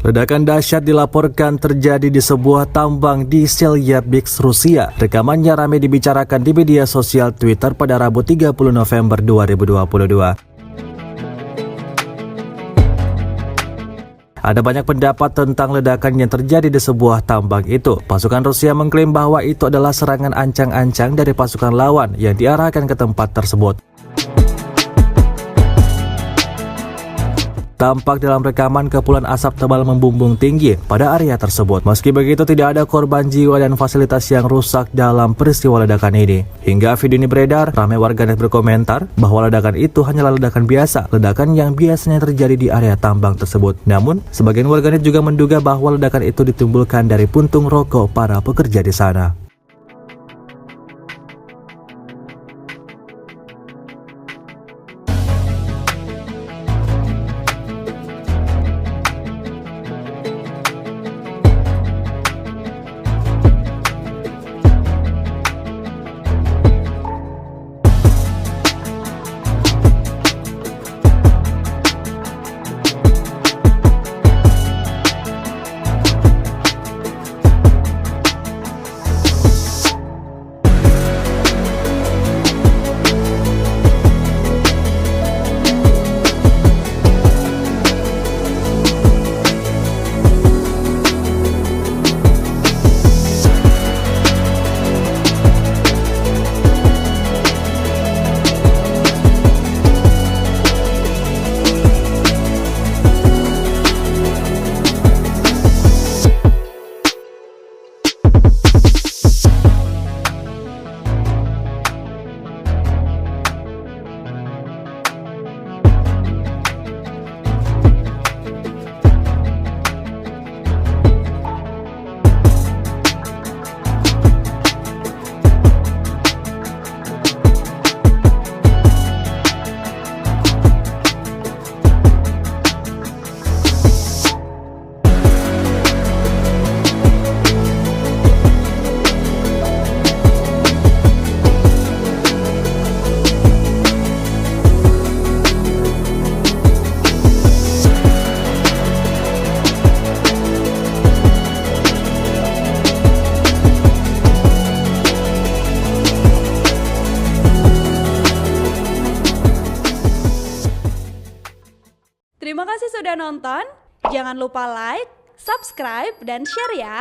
Ledakan dahsyat dilaporkan terjadi di sebuah tambang di Chelyabinsk, Rusia. Rekamannya ramai dibicarakan di media sosial Twitter pada Rabu 30 November 2022. Ada banyak pendapat tentang ledakan yang terjadi di sebuah tambang itu. Pasukan Rusia mengklaim bahwa itu adalah serangan ancang-ancang dari pasukan lawan yang diarahkan ke tempat tersebut. Tampak dalam rekaman kepulan asap tebal membumbung tinggi pada area tersebut. Meski begitu, tidak ada korban jiwa dan fasilitas yang rusak dalam peristiwa ledakan ini. Hingga video ini beredar, ramai warganet berkomentar bahwa ledakan itu hanyalah ledakan biasa, ledakan yang biasanya terjadi di area tambang tersebut. Namun, sebagian warganet juga menduga bahwa ledakan itu ditimbulkan dari puntung rokok para pekerja di sana. Terima kasih sudah nonton. Jangan lupa like, subscribe, dan share ya.